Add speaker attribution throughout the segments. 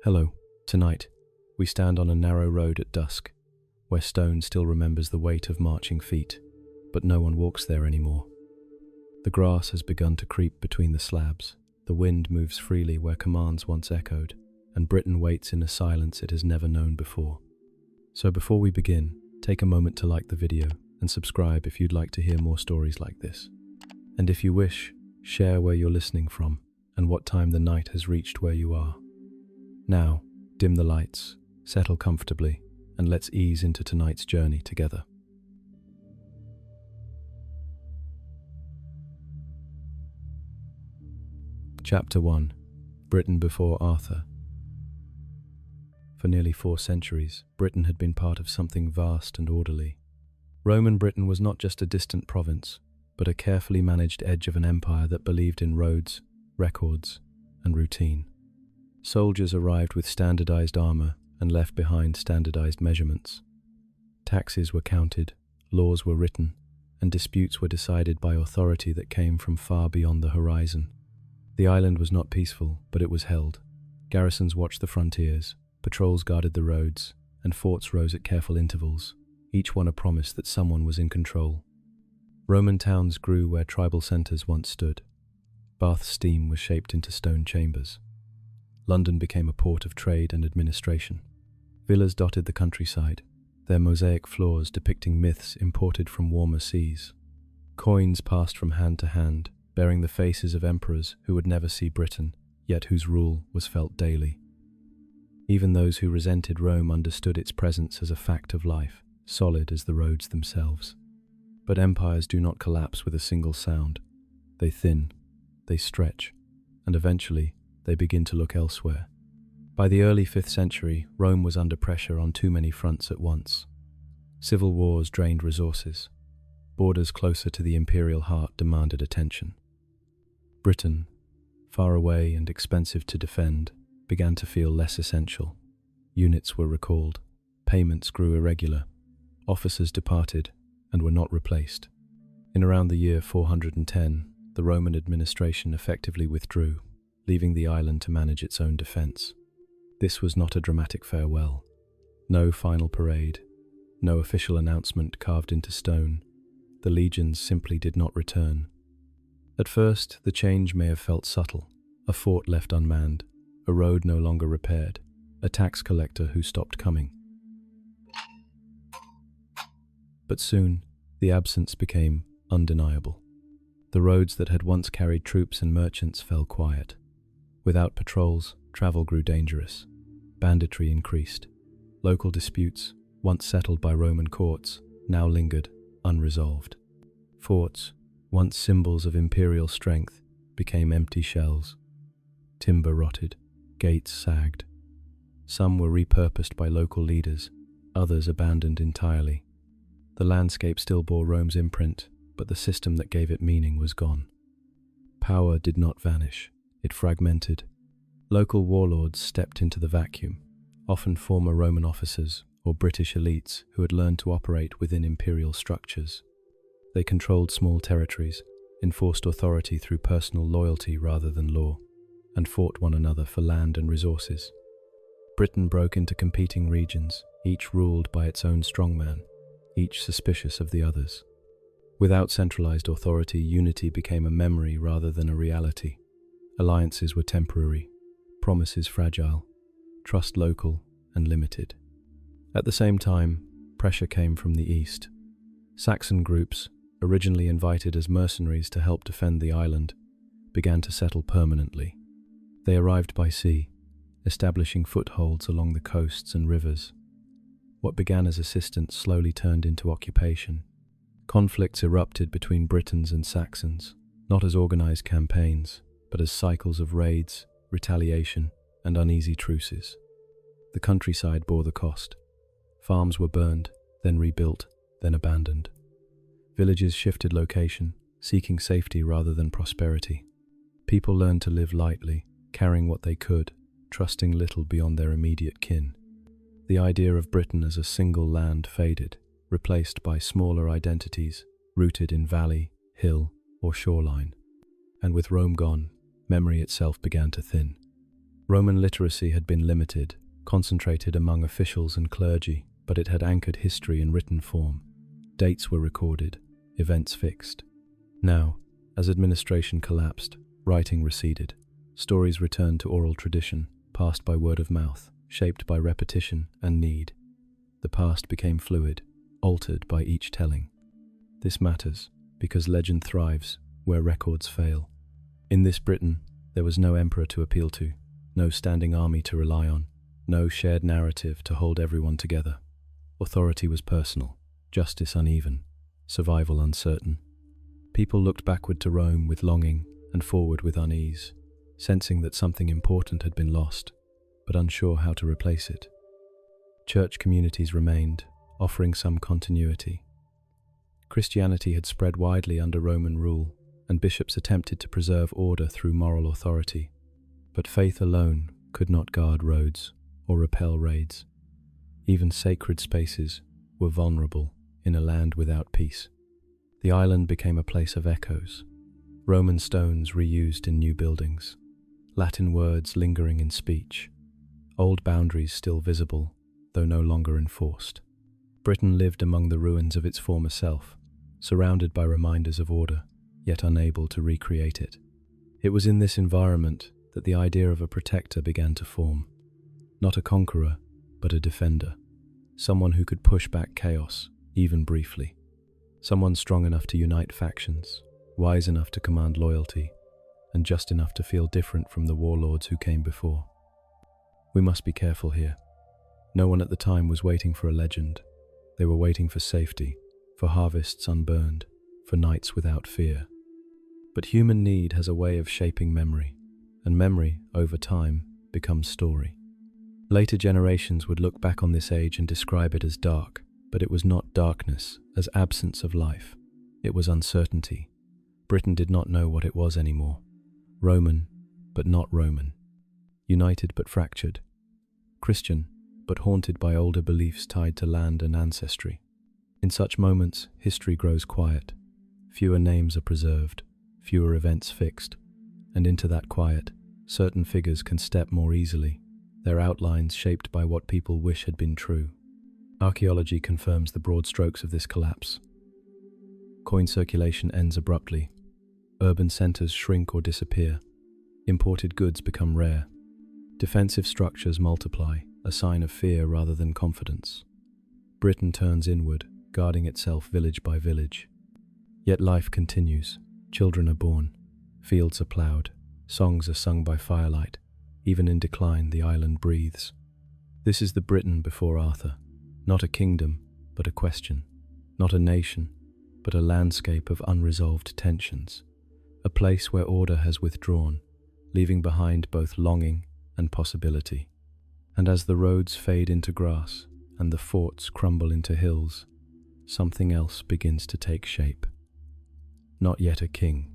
Speaker 1: Hello. Tonight, we stand on a narrow road at dusk, where stone still remembers the weight of marching feet, but no one walks there anymore. The grass has begun to creep between the slabs, the wind moves freely where commands once echoed, and Britain waits in a silence it has never known before. So before we begin, take a moment to like the video and subscribe if you'd like to hear more stories like this. And if you wish, share where you're listening from and what time the night has reached where you are. Now, dim the lights, settle comfortably, and let's ease into tonight's journey together. Chapter 1. Britain before Arthur. For nearly 4 centuries, Britain had been part of something vast and orderly. Roman Britain was not just a distant province, but a carefully managed edge of an empire that believed in roads, records, and routine. Soldiers arrived with standardized armor and left behind standardized measurements. Taxes were counted, laws were written, and disputes were decided by authority that came from far beyond the horizon. The island was not peaceful, but it was held. Garrisons watched the frontiers, patrols guarded the roads, and forts rose at careful intervals, each one a promise that someone was in control. Roman towns grew where tribal centers once stood. Bath's steam was shaped into stone chambers. London became a port of trade and administration. Villas dotted the countryside, their mosaic floors depicting myths imported from warmer seas. Coins passed from hand to hand, bearing the faces of emperors who would never see Britain, yet whose rule was felt daily. Even those who resented Rome understood its presence as a fact of life, solid as the roads themselves. But empires do not collapse with a single sound. They thin, they stretch, and eventually they begin to look elsewhere. By the early 5th century, Rome was under pressure on too many fronts at once. Civil wars drained resources. Borders closer to the imperial heart demanded attention. Britain, far away and expensive to defend, began to feel less essential. Units were recalled, payments grew irregular, officers departed and were not replaced. In around the year 410, the Roman administration effectively withdrew, leaving the island to manage its own defense. This was not a dramatic farewell. No final parade, no official announcement carved into stone. The legions simply did not return. At first, the change may have felt subtle. A fort left unmanned, a road no longer repaired, a tax collector who stopped coming. But soon, the absence became undeniable. The roads that had once carried troops and merchants fell quiet. Without patrols, travel grew dangerous. Banditry increased. Local disputes, once settled by Roman courts, now lingered, unresolved. Forts, once symbols of imperial strength, became empty shells. Timber rotted, gates sagged. Some were repurposed by local leaders, others abandoned entirely. The landscape still bore Rome's imprint, but the system that gave it meaning was gone. Power did not vanish. It fragmented. Local warlords stepped into the vacuum, often former Roman officers or British elites who had learned to operate within imperial structures. They controlled small territories, enforced authority through personal loyalty rather than law, and fought one another for land and resources. Britain broke into competing regions, each ruled by its own strongman, each suspicious of the others. Without centralized authority, unity became a memory rather than a reality. Alliances were temporary, promises fragile, trust local and limited. At the same time, pressure came from the east. Saxon groups, originally invited as mercenaries to help defend the island, began to settle permanently. They arrived by sea, establishing footholds along the coasts and rivers. What began as assistance slowly turned into occupation. Conflicts erupted between Britons and Saxons, not as organized campaigns, but as cycles of raids, retaliation, and uneasy truces. The countryside bore the cost. Farms were burned, then rebuilt, then abandoned. Villages shifted location, seeking safety rather than prosperity. People learned to live lightly, carrying what they could, trusting little beyond their immediate kin. The idea of Britain as a single land faded, replaced by smaller identities rooted in valley, hill, or shoreline. And with Rome gone, memory itself began to thin. Roman literacy had been limited, concentrated among officials and clergy, but it had anchored history in written form. Dates were recorded, events fixed. Now, as administration collapsed, writing receded. Stories returned to oral tradition, passed by word of mouth, shaped by repetition and need. The past became fluid, altered by each telling. This matters, because legend thrives where records fail. In this Britain, there was no emperor to appeal to, no standing army to rely on, no shared narrative to hold everyone together. Authority was personal, justice uneven, survival uncertain. People looked backward to Rome with longing and forward with unease, sensing that something important had been lost, but unsure how to replace it. Church communities remained, offering some continuity. Christianity had spread widely under Roman rule, and bishops attempted to preserve order through moral authority. But faith alone could not guard roads or repel raids. Even sacred spaces were vulnerable in a land without peace. The island became a place of echoes, Roman stones reused in new buildings, Latin words lingering in speech, old boundaries still visible, though no longer enforced. Britain lived among the ruins of its former self, surrounded by reminders of order, yet unable to recreate it. It was in this environment that the idea of a protector began to form. Not a conqueror, but a defender. Someone who could push back chaos, even briefly. Someone strong enough to unite factions, wise enough to command loyalty, and just enough to feel different from the warlords who came before. We must be careful here. No one at the time was waiting for a legend. They were waiting for safety, for harvests unburned, for nights without fear. But human need has a way of shaping memory, and memory, over time, becomes story. Later generations would look back on this age and describe it as dark, but it was not darkness, as absence of life. It was uncertainty. Britain did not know what it was anymore. Roman, but not Roman. United but fractured. Christian, but haunted by older beliefs tied to land and ancestry. In such moments, history grows quiet. Fewer names are preserved, fewer events fixed, and into that quiet, certain figures can step more easily, their outlines shaped by what people wish had been true. Archaeology confirms the broad strokes of this collapse. Coin circulation ends abruptly. Urban centers shrink or disappear. Imported goods become rare. Defensive structures multiply, a sign of fear rather than confidence. Britain turns inward, guarding itself village by village. Yet life continues. Children are born. Fields are ploughed. Songs are sung by firelight. Even in decline, the island breathes. This is the Britain before Arthur. Not a kingdom, but a question. Not a nation, but a landscape of unresolved tensions. A place where order has withdrawn, leaving behind both longing and possibility. And as the roads fade into grass and the forts crumble into hills, something else begins to take shape. Not yet a king,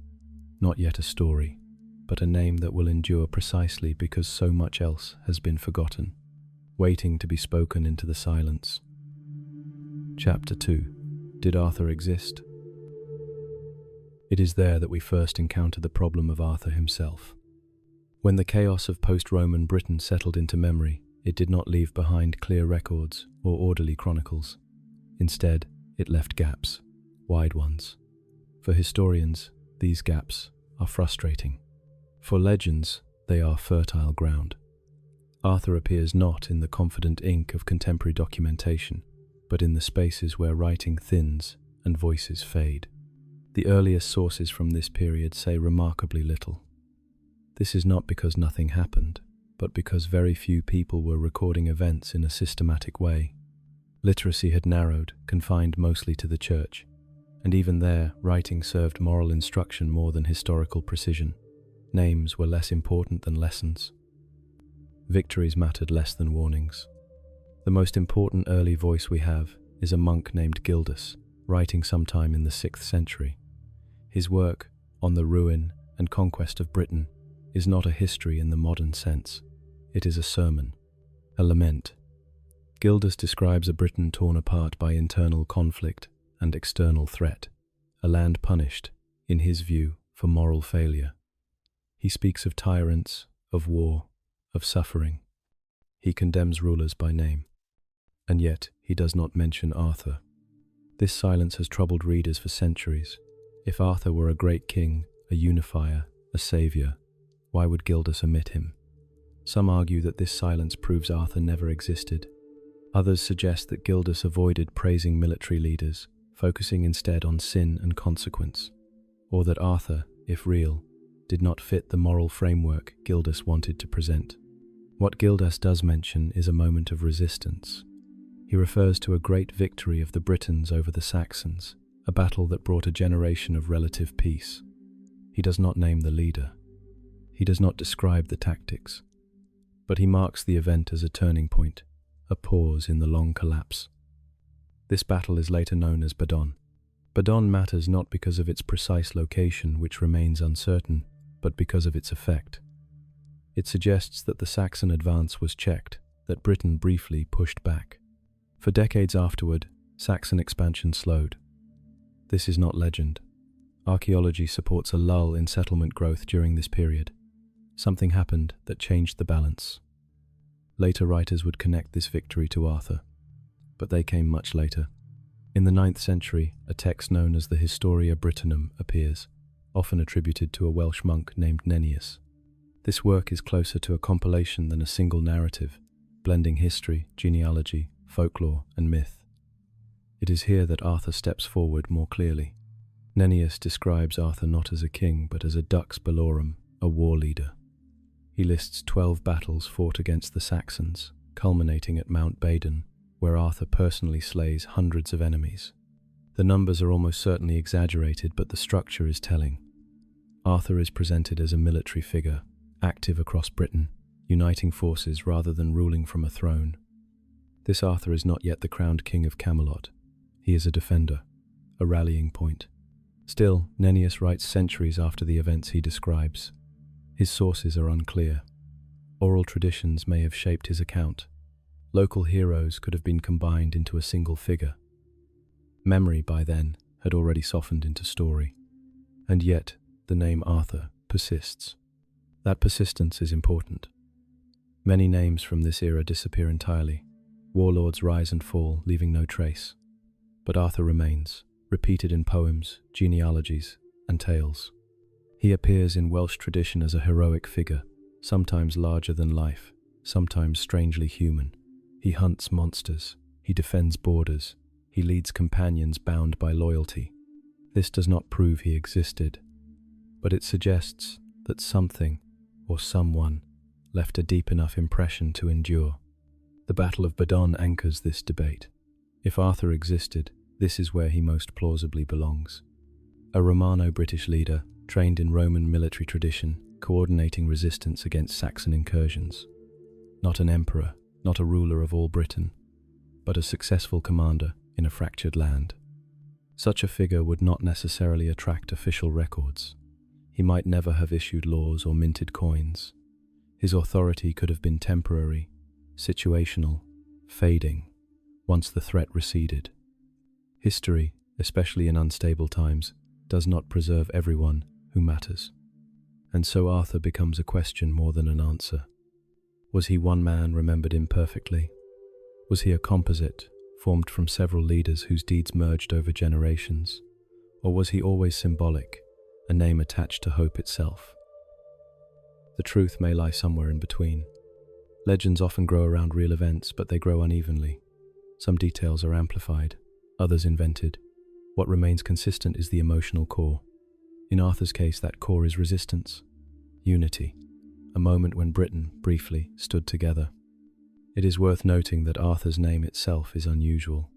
Speaker 1: not yet a story, but a name that will endure precisely because so much else has been forgotten, waiting to be spoken into the silence. Chapter 2. Did Arthur exist? It is there that we first encounter the problem of Arthur himself. When the chaos of post-Roman Britain settled into memory, it did not leave behind clear records or orderly chronicles. Instead, it left gaps, wide ones. For historians, these gaps are frustrating. For legends, they are fertile ground. Arthur appears not in the confident ink of contemporary documentation, but in the spaces where writing thins and voices fade. The earliest sources from this period say remarkably little. This is not because nothing happened, but because very few people were recording events in a systematic way. Literacy had narrowed, confined mostly to the church, and even there, writing served moral instruction more than historical precision. Names were less important than lessons. Victories mattered less than warnings. The most important early voice we have is a monk named Gildas, writing sometime in the 6th century. His work, On the Ruin and Conquest of Britain, is not a history in the modern sense. It is a sermon, a lament. Gildas describes a Britain torn apart by internal conflict and external threat, a land punished, in his view, for moral failure. He speaks of tyrants, of war, of suffering. He condemns rulers by name, and yet he does not mention Arthur. This silence has troubled readers for centuries. If Arthur were a great king, a unifier, a savior, why would Gildas omit him? Some argue that this silence proves Arthur never existed. Others suggest that Gildas avoided praising military leaders, focusing instead on sin and consequence, or that Arthur, if real, did not fit the moral framework Gildas wanted to present. What Gildas does mention is a moment of resistance. He refers to a great victory of the Britons over the Saxons, a battle that brought a generation of relative peace. He does not name the leader. He does not describe the tactics, but he marks the event as a turning point, a pause in the long collapse. This battle is later known as Badon. Badon matters not because of its precise location, which remains uncertain, but because of its effect. It suggests that the Saxon advance was checked, that Britain briefly pushed back. For decades afterward, Saxon expansion slowed. This is not legend. Archaeology supports a lull in settlement growth during this period. Something happened that changed the balance. Later writers would connect this victory to Arthur, but they came much later. In the 9th century, a text known as the Historia Brittonum appears, often attributed to a Welsh monk named Nennius. This work is closer to a compilation than a single narrative, blending history, genealogy, folklore, and myth. It is here that Arthur steps forward more clearly. Nennius describes Arthur not as a king, but as a dux bellorum, a war leader. He lists 12 battles fought against the Saxons, culminating at Mount Badon, where Arthur personally slays hundreds of enemies. The numbers are almost certainly exaggerated, but the structure is telling. Arthur is presented as a military figure, active across Britain, uniting forces rather than ruling from a throne. This Arthur is not yet the crowned king of Camelot. He is a defender, a rallying point. Still, Nennius writes centuries after the events he describes. His sources are unclear. Oral traditions may have shaped his account. Local heroes could have been combined into a single figure. Memory, by then, had already softened into story. And yet, the name Arthur persists. That persistence is important. Many names from this era disappear entirely. Warlords rise and fall, leaving no trace. But Arthur remains, repeated in poems, genealogies, and tales. He appears in Welsh tradition as a heroic figure, sometimes larger than life, sometimes strangely human. He hunts monsters, he defends borders, he leads companions bound by loyalty. This does not prove he existed, but it suggests that something or someone left a deep enough impression to endure. The Battle of Badon anchors this debate. If Arthur existed, this is where he most plausibly belongs. A Romano-British leader, trained in Roman military tradition, coordinating resistance against Saxon incursions. Not an emperor, not a ruler of all Britain, but a successful commander in a fractured land. Such a figure would not necessarily attract official records. He might never have issued laws or minted coins. His authority could have been temporary, situational, fading, once the threat receded. History, especially in unstable times, does not preserve everyone who matters. And so Arthur becomes a question more than an answer. Was he one man remembered imperfectly? Was he a composite, formed from several leaders whose deeds merged over generations? Or was he always symbolic, a name attached to hope itself? The truth may lie somewhere in between. Legends often grow around real events, but they grow unevenly. Some details are amplified, others invented. What remains consistent is the emotional core. In Arthur's case, that core is resistance, unity, a moment when Britain, briefly, stood together. It is worth noting that Arthur's name itself is unusual.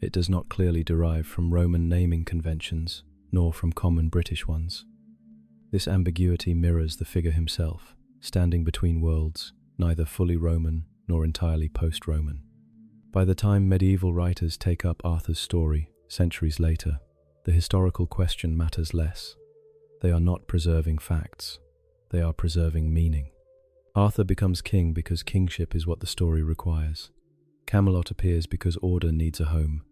Speaker 1: It does not clearly derive from Roman naming conventions, nor from common British ones. This ambiguity mirrors the figure himself, standing between worlds, neither fully Roman nor entirely post-Roman. By the time medieval writers take up Arthur's story, centuries later, the historical question matters less. They are not preserving facts. They are preserving meaning. Arthur becomes king because kingship is what the story requires. Camelot appears because order needs a home.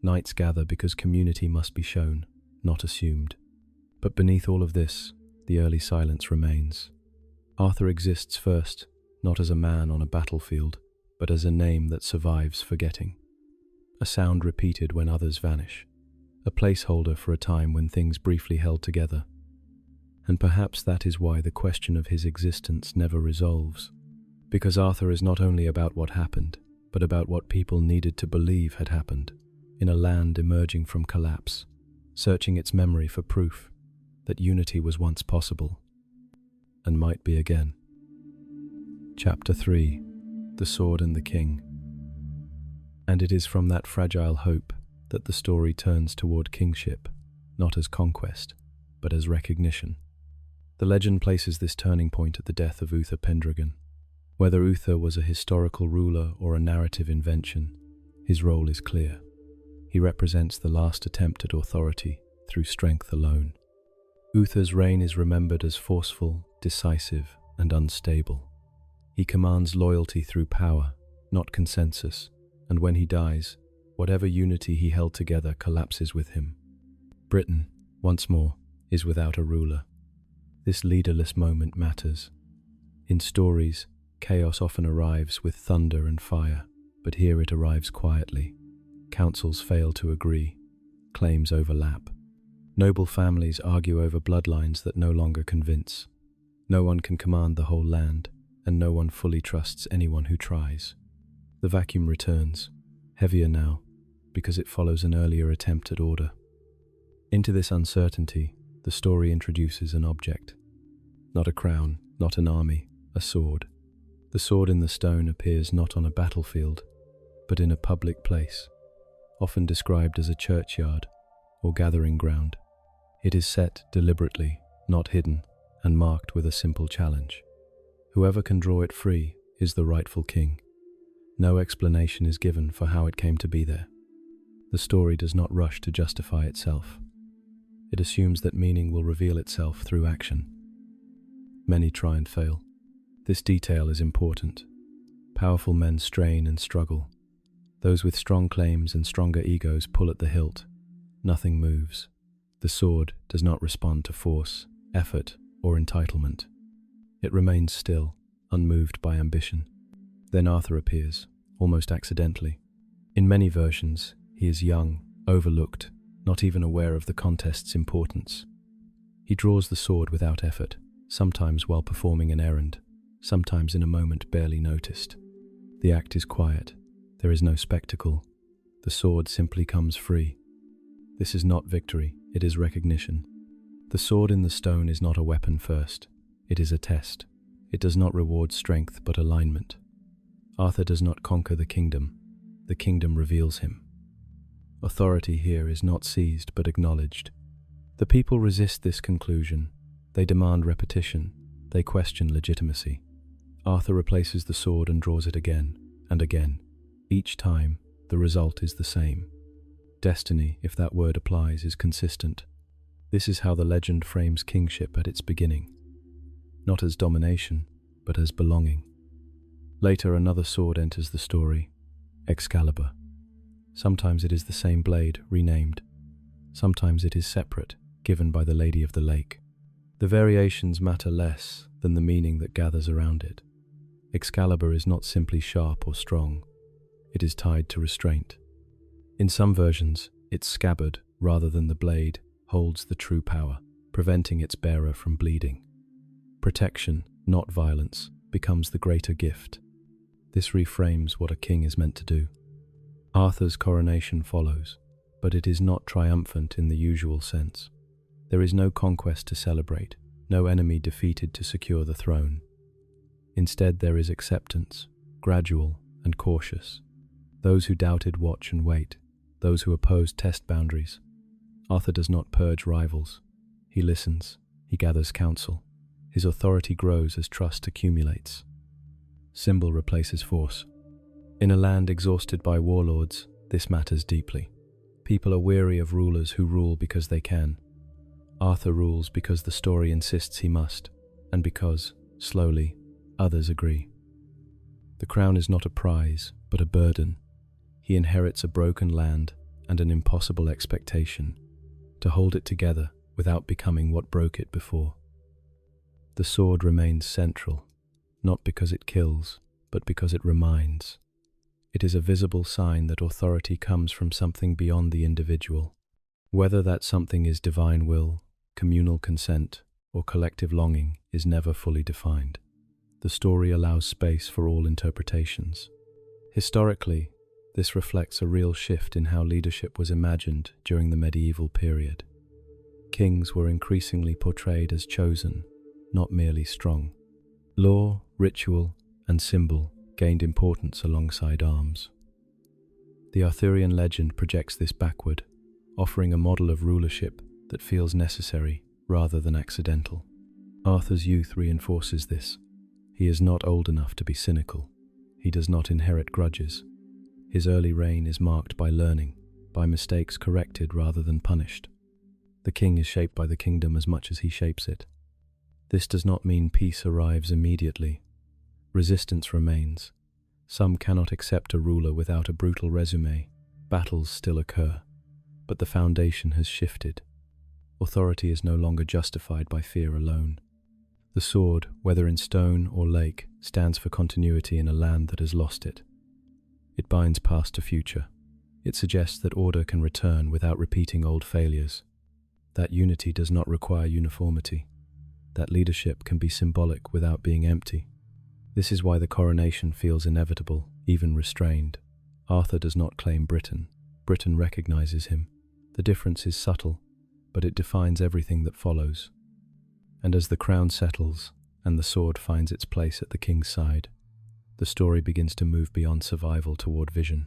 Speaker 1: Knights gather because community must be shown, not assumed. But beneath all of this, the early silence remains. Arthur exists first, not as a man on a battlefield, but as a name that survives forgetting. A sound repeated when others vanish, a placeholder for a time when things briefly held together. And perhaps that is why the question of his existence never resolves, because Arthur is not only about what happened, but about what people needed to believe had happened, in a land emerging from collapse, searching its memory for proof that unity was once possible, and might be again. Chapter 3: The Sword and the King. And it is from that fragile hope that the story turns toward kingship, not as conquest, but as recognition. The legend places this turning point at the death of Uther Pendragon. Whether Uther was a historical ruler or a narrative invention, his role is clear. He represents the last attempt at authority through strength alone. Uther's reign is remembered as forceful, decisive, and unstable. He commands loyalty through power, not consensus, and when he dies, whatever unity he held together collapses with him. Britain, once more, is without a ruler. This leaderless moment matters. In stories, chaos often arrives with thunder and fire, but here it arrives quietly. Councils fail to agree. Claims overlap. Noble families argue over bloodlines that no longer convince. No one can command the whole land, and no one fully trusts anyone who tries. The vacuum returns, heavier now, because it follows an earlier attempt at order. Into this uncertainty, the story introduces an object. Not a crown, not an army, a sword. The sword in the stone appears not on a battlefield, but in a public place, often described as a churchyard or gathering ground. It is set deliberately, not hidden, and marked with a simple challenge. Whoever can draw it free is the rightful king. No explanation is given for how it came to be there. The story does not rush to justify itself. It assumes that meaning will reveal itself through action. Many try and fail. This detail is important. Powerful men strain and struggle. Those with strong claims and stronger egos pull at the hilt. Nothing moves. The sword does not respond to force, effort, or entitlement. It remains still, unmoved by ambition. Then Arthur appears, almost accidentally. In many versions, he is young, overlooked, not even aware of the contest's importance. He draws the sword without effort, sometimes while performing an errand, sometimes in a moment barely noticed. The act is quiet. There is no spectacle. The sword simply comes free. This is not victory, it is recognition. The sword in the stone is not a weapon first. It is a test. It does not reward strength but alignment. Arthur does not conquer the kingdom reveals him. Authority here is not seized but acknowledged. The people resist this conclusion. They demand repetition. They question legitimacy. Arthur replaces the sword and draws it again and again. Each time, the result is the same. Destiny, if that word applies, is consistent. This is how the legend frames kingship at its beginning. Not as domination, but as belonging. Later, another sword enters the story, Excalibur. Sometimes it is the same blade, renamed. Sometimes it is separate, given by the Lady of the Lake. The variations matter less than the meaning that gathers around it. Excalibur is not simply sharp or strong. It is tied to restraint. In some versions, its scabbard, rather than the blade, holds the true power, preventing its bearer from bleeding. Protection, not violence, becomes the greater gift. This reframes what a king is meant to do. Arthur's coronation follows, but it is not triumphant in the usual sense. There is no conquest to celebrate, no enemy defeated to secure the throne. Instead, there is acceptance, gradual and cautious. Those who doubted watch and wait. Those who opposed test boundaries. Arthur does not purge rivals. He listens. He gathers counsel. His authority grows as trust accumulates. Symbol replaces force. In a land exhausted by warlords, this matters deeply. People are weary of rulers who rule because they can. Arthur rules because the story insists he must, and because, slowly, others agree. The crown is not a prize, but a burden. He inherits a broken land and an impossible expectation, to hold it together without becoming what broke it before. The sword remains central, not because it kills, but because it reminds. It is a visible sign that authority comes from something beyond the individual. Whether that something is divine will, communal consent, or collective longing is never fully defined. The story allows space for all interpretations. Historically, this reflects a real shift in how leadership was imagined during the medieval period. Kings were increasingly portrayed as chosen, not merely strong. Law, ritual, and symbol gained importance alongside arms. The Arthurian legend projects this backward, offering a model of rulership that feels necessary rather than accidental. Arthur's youth reinforces this. He is not old enough to be cynical. He does not inherit grudges. His early reign is marked by learning, by mistakes corrected rather than punished. The king is shaped by the kingdom as much as he shapes it. This does not mean peace arrives immediately. Resistance remains. Some cannot accept a ruler without a brutal resume. Battles still occur, but the foundation has shifted. Authority is no longer justified by fear alone. The sword, whether in stone or lake, stands for continuity in a land that has lost it. It binds past to future. It suggests that order can return without repeating old failures. That unity does not require uniformity. That leadership can be symbolic without being empty. This is why the coronation feels inevitable, even restrained. Arthur does not claim Britain. Britain recognizes him. The difference is subtle, but it defines everything that follows. And as the crown settles and the sword finds its place at the king's side, the story begins to move beyond survival toward vision,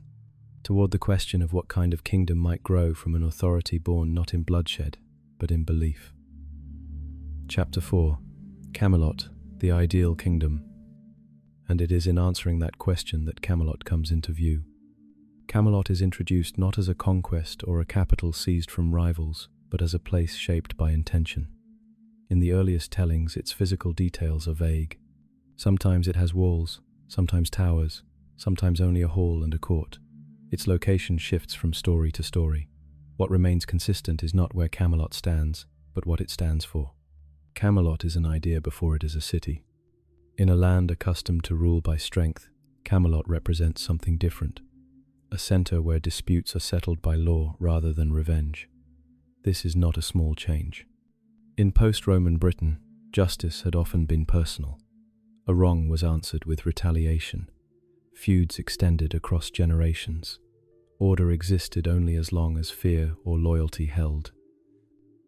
Speaker 1: toward the question of what kind of kingdom might grow from an authority born not in bloodshed, but in belief. Chapter 4. Camelot, the ideal kingdom. And it is in answering that question that Camelot comes into view. Camelot is introduced not as a conquest or a capital seized from rivals, but as a place shaped by intention. In the earliest tellings, its physical details are vague. Sometimes it has walls, sometimes towers, sometimes only a hall and a court. Its location shifts from story to story. What remains consistent is not where Camelot stands, but what it stands for. Camelot is an idea before it is a city. In a land accustomed to rule by strength, Camelot represents something different. A center where disputes are settled by law rather than revenge. This is not a small change. In post-Roman Britain, justice had often been personal. A wrong was answered with retaliation. Feuds extended across generations. Order existed only as long as fear or loyalty held.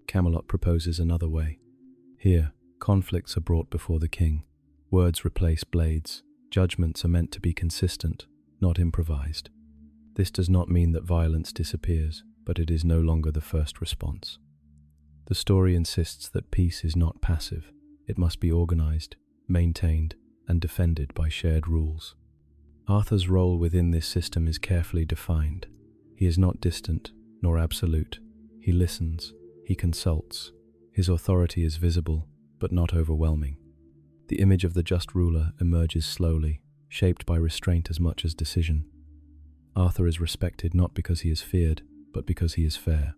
Speaker 1: Camelot proposes another way. Here, conflicts are brought before the king. Words replace blades. Judgments are meant to be consistent, not improvised. This does not mean that violence disappears, but it is no longer the first response. The story insists that peace is not passive. It must be organized, maintained, and defended by shared rules. Arthur's role within this system is carefully defined. He is not distant, nor absolute. He listens, he consults. His authority is visible, but not overwhelming. The image of the just ruler emerges slowly, shaped by restraint as much as decision. Arthur is respected not because he is feared, but because he is fair.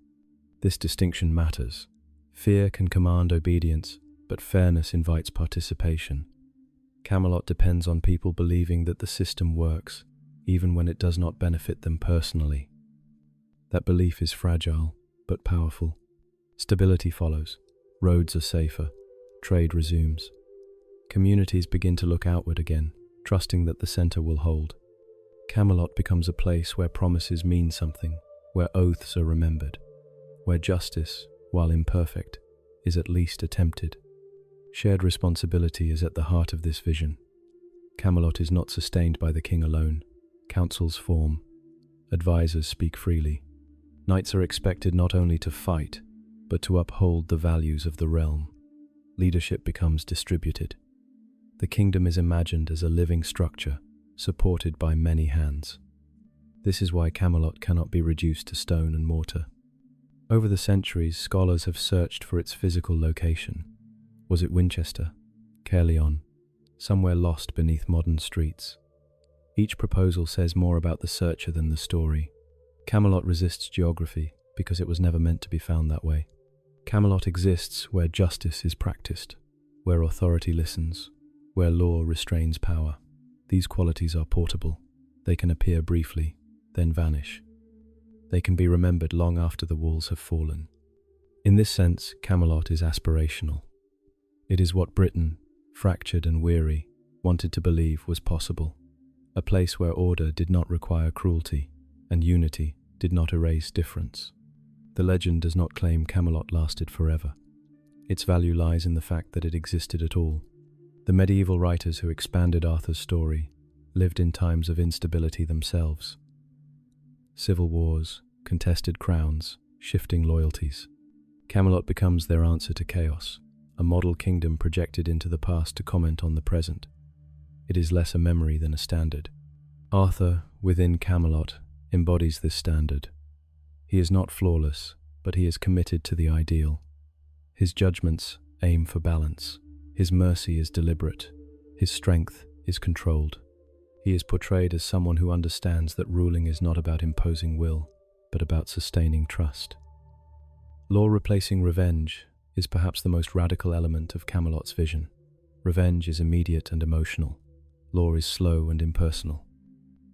Speaker 1: This distinction matters. Fear can command obedience, but fairness invites participation. Camelot depends on people believing that the system works, even when it does not benefit them personally. That belief is fragile, but powerful. Stability follows. Roads are safer. Trade resumes. Communities begin to look outward again, trusting that the center will hold. Camelot becomes a place where promises mean something, where oaths are remembered, where justice, while imperfect, is at least attempted. Shared responsibility is at the heart of this vision. Camelot is not sustained by the king alone. Councils form. Advisors speak freely. Knights are expected not only to fight, but to uphold the values of the realm. Leadership becomes distributed. The kingdom is imagined as a living structure, supported by many hands. This is why Camelot cannot be reduced to stone and mortar. Over the centuries, scholars have searched for its physical location. Was it Winchester? Caerleon? Somewhere lost beneath modern streets? Each proposal says more about the searcher than the story. Camelot resists geography because it was never meant to be found that way. Camelot exists where justice is practiced, where authority listens, where law restrains power. These qualities are portable. They can appear briefly, then vanish. They can be remembered long after the walls have fallen. In this sense, Camelot is aspirational. It is what Britain, fractured and weary, wanted to believe was possible. A place where order did not require cruelty, and unity did not erase difference. The legend does not claim Camelot lasted forever. Its value lies in the fact that it existed at all. The medieval writers who expanded Arthur's story lived in times of instability themselves. Civil wars, contested crowns, shifting loyalties. Camelot becomes their answer to chaos, a model kingdom projected into the past to comment on the present. It is less a memory than a standard. Arthur, within Camelot, embodies this standard. He is not flawless, but he is committed to the ideal. His judgments aim for balance. His mercy is deliberate. His strength is controlled. He is portrayed as someone who understands that ruling is not about imposing will, but about sustaining trust. Law replacing revenge is perhaps the most radical element of Camelot's vision. Revenge is immediate and emotional. Law is slow and impersonal.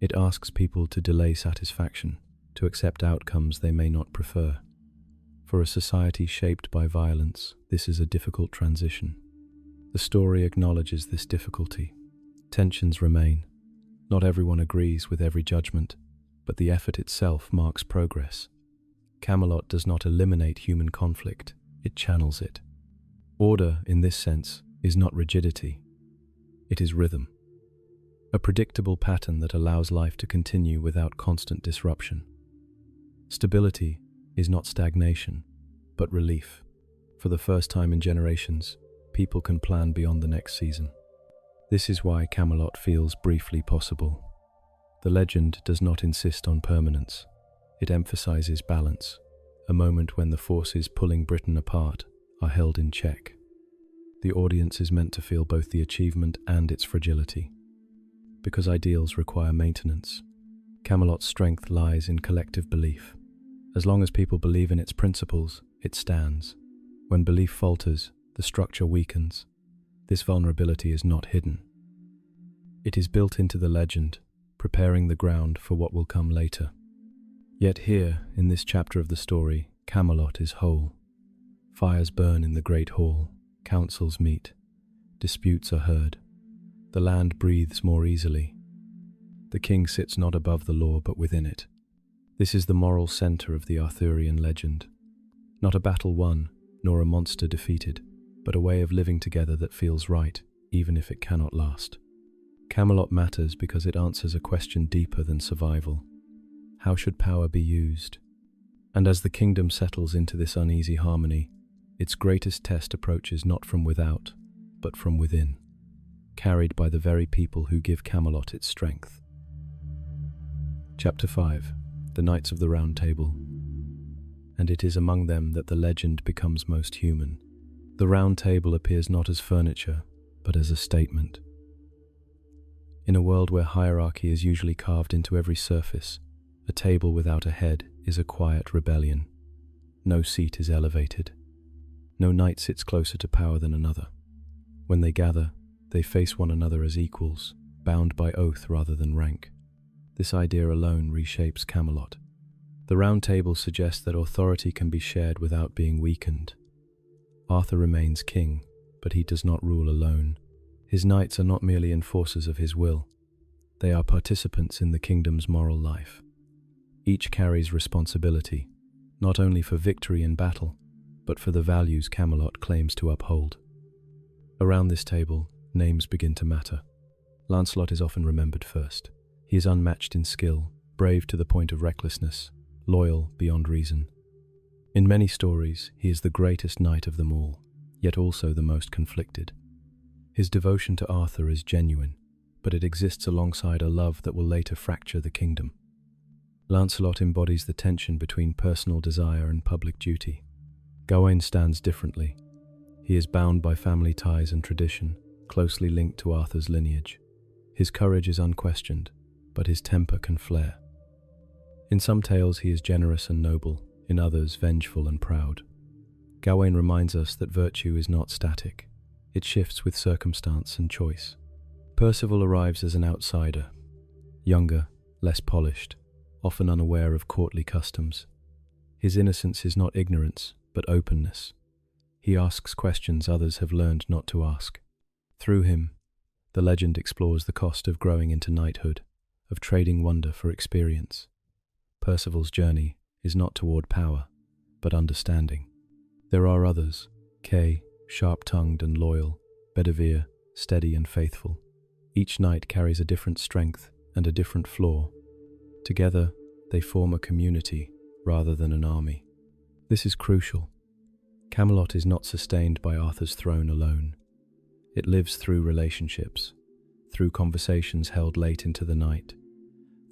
Speaker 1: It asks people to delay satisfaction, to accept outcomes they may not prefer. For a society shaped by violence, this is a difficult transition. The story acknowledges this difficulty. Tensions remain. Not everyone agrees with every judgment, but the effort itself marks progress. Camelot does not eliminate human conflict, it channels it. Order, in this sense, is not rigidity. It is rhythm. A predictable pattern that allows life to continue without constant disruption. Stability is not stagnation, but relief. For the first time in generations, people can plan beyond the next season. This is why Camelot feels briefly possible. The legend does not insist on permanence. It emphasizes balance, a moment when the forces pulling Britain apart are held in check. The audience is meant to feel both the achievement and its fragility. Because ideals require maintenance, Camelot's strength lies in collective belief. As long as people believe in its principles, it stands. When belief falters, the structure weakens. This vulnerability is not hidden. It is built into the legend, preparing the ground for what will come later. Yet here, in this chapter of the story, Camelot is whole. Fires burn in the great hall, councils meet, disputes are heard. The land breathes more easily. The king sits not above the law but within it. This is the moral center of the Arthurian legend. Not a battle won, nor a monster defeated, but a way of living together that feels right, even if it cannot last. Camelot matters because it answers a question deeper than survival. How should power be used? And as the kingdom settles into this uneasy harmony, its greatest test approaches not from without, but from within, carried by the very people who give Camelot its strength. Chapter 5. The Knights of the Round Table. And it is among them that the legend becomes most human. The Round Table appears not as furniture, but as a statement. In a world where hierarchy is usually carved into every surface, a table without a head is a quiet rebellion. No seat is elevated. No knight sits closer to power than another. When they gather, they face one another as equals, bound by oath rather than rank. This idea alone reshapes Camelot. The Round Table suggests that authority can be shared without being weakened. Arthur remains king, but he does not rule alone. His knights are not merely enforcers of his will. They are participants in the kingdom's moral life. Each carries responsibility, not only for victory in battle, but for the values Camelot claims to uphold. Around this table, names begin to matter. Lancelot is often remembered first. He is unmatched in skill, brave to the point of recklessness, loyal beyond reason. In many stories, he is the greatest knight of them all, yet also the most conflicted. His devotion to Arthur is genuine, but it exists alongside a love that will later fracture the kingdom. Lancelot embodies the tension between personal desire and public duty. Gawain stands differently. He is bound by family ties and tradition, closely linked to Arthur's lineage. His courage is unquestioned, but his temper can flare. In some tales he is generous and noble, in others vengeful and proud. Gawain reminds us that virtue is not static. It shifts with circumstance and choice. Percival arrives as an outsider, younger, less polished, often unaware of courtly customs. His innocence is not ignorance, but openness. He asks questions others have learned not to ask. Through him, the legend explores the cost of growing into knighthood, of trading wonder for experience. Percival's journey is not toward power, but understanding. There are others, Kay, sharp-tongued and loyal, Bedivere, steady and faithful. Each knight carries a different strength and a different flaw. Together, they form a community rather than an army. This is crucial. Camelot is not sustained by Arthur's throne alone. It lives through relationships, through conversations held late into the night,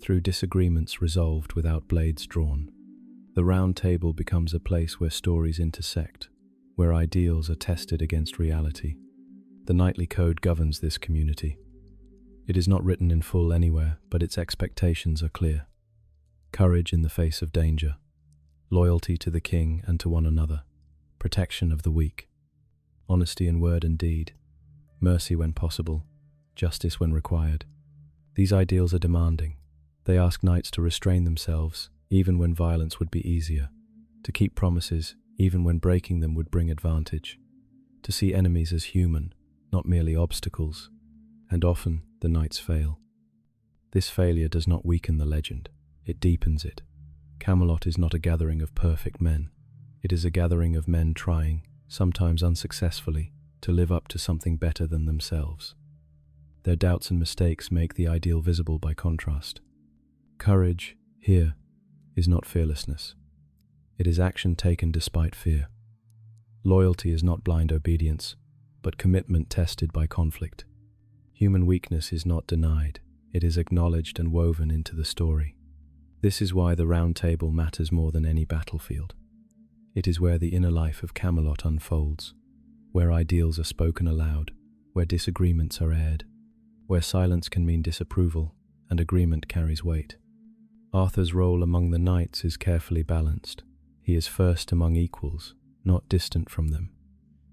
Speaker 1: through disagreements resolved without blades drawn. The Round Table becomes a place where stories intersect, where ideals are tested against reality. The knightly code governs this community. It is not written in full anywhere, but its expectations are clear. Courage in the face of danger, loyalty to the king and to one another, protection of the weak, honesty in word and deed, mercy when possible, justice when required. These ideals are demanding. They ask knights to restrain themselves, even when violence would be easier, to keep promises, even when breaking them would bring advantage, to see enemies as human, not merely obstacles, and often the knights fail. This failure does not weaken the legend, it deepens it. Camelot is not a gathering of perfect men. It is a gathering of men trying, sometimes unsuccessfully, to live up to something better than themselves. Their doubts and mistakes make the ideal visible by contrast. Courage, here, is not fearlessness. It is action taken despite fear. Loyalty is not blind obedience, but commitment tested by conflict. Human weakness is not denied, it is acknowledged and woven into the story. This is why the Round Table matters more than any battlefield. It is where the inner life of Camelot unfolds, where ideals are spoken aloud, where disagreements are aired, where silence can mean disapproval and agreement carries weight. Arthur's role among the knights is carefully balanced. He is first among equals, not distant from them.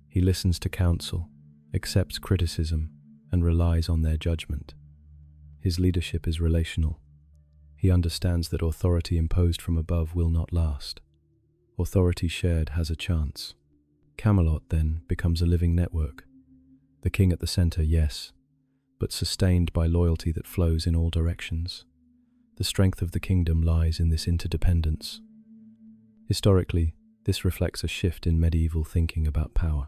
Speaker 1: He listens to counsel, accepts criticism, and relies on their judgment. His leadership is relational. He understands that authority imposed from above will not last. Authority shared has a chance. Camelot, then, becomes a living network. The king at the center, yes, but sustained by loyalty that flows in all directions. The strength of the kingdom lies in this interdependence. Historically, this reflects a shift in medieval thinking about power.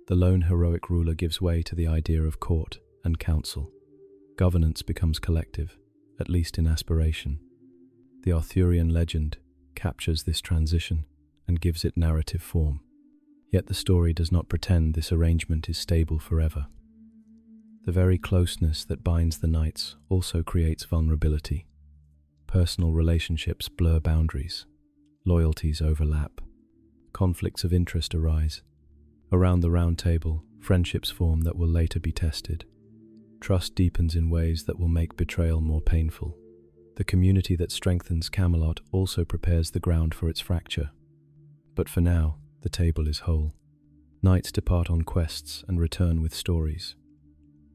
Speaker 1: The lone heroic ruler gives way to the idea of court and council. Governance becomes collective, at least in aspiration. The Arthurian legend captures this transition and gives it narrative form. Yet the story does not pretend this arrangement is stable forever. The very closeness that binds the knights also creates vulnerability. Personal relationships blur boundaries. Loyalties overlap. Conflicts of interest arise. Around the Round Table, friendships form that will later be tested. Trust deepens in ways that will make betrayal more painful. The community that strengthens Camelot also prepares the ground for its fracture. But for now, the table is whole. Knights depart on quests and return with stories.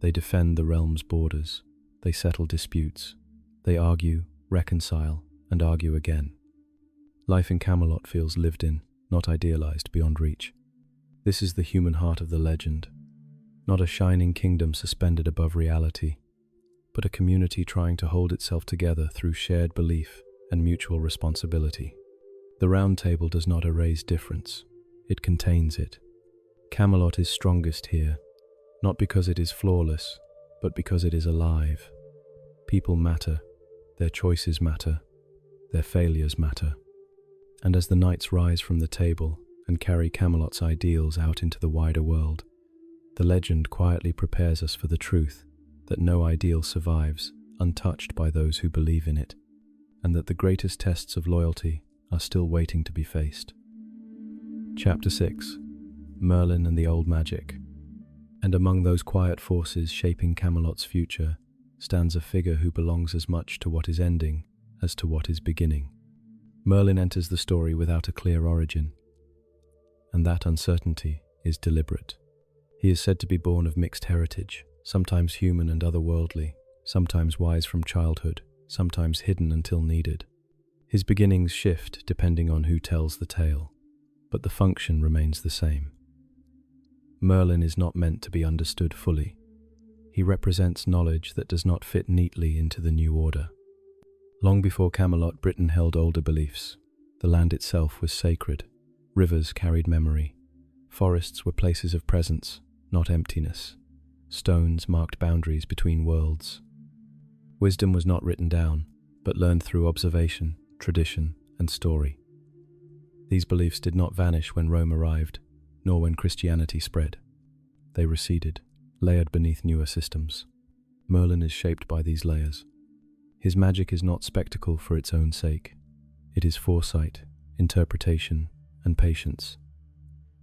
Speaker 1: They defend the realm's borders. They settle disputes. They argue, reconcile, and argue again. Life in Camelot feels lived in, not idealized beyond reach. This is the human heart of the legend. Not a shining kingdom suspended above reality, but a community trying to hold itself together through shared belief and mutual responsibility. The Round Table does not erase difference, it contains it. Camelot is strongest here, not because it is flawless, but because it is alive. People matter, their choices matter, their failures matter. And as the knights rise from the table and carry Camelot's ideals out into the wider world, the legend quietly prepares us for the truth that no ideal survives untouched by those who believe in it, and that the greatest tests of loyalty are still waiting to be faced. Chapter 6: Merlin and the Old Magic. And among those quiet forces shaping Camelot's future stands a figure who belongs as much to what is ending as to what is beginning. Merlin enters the story without a clear origin, and that uncertainty is deliberate. He is said to be born of mixed heritage, sometimes human and otherworldly, sometimes wise from childhood, sometimes hidden until needed. His beginnings shift depending on who tells the tale, but the function remains the same. Merlin is not meant to be understood fully. He represents knowledge that does not fit neatly into the new order. Long before Camelot, Britain held older beliefs. The land itself was sacred. Rivers carried memory. Forests were places of presence, not emptiness. Stones marked boundaries between worlds. Wisdom was not written down, but learned through observation, tradition, and story. These beliefs did not vanish when Rome arrived, nor when Christianity spread. They receded, layered beneath newer systems. Merlin is shaped by these layers. His magic is not spectacle for its own sake. It is foresight, interpretation, and patience.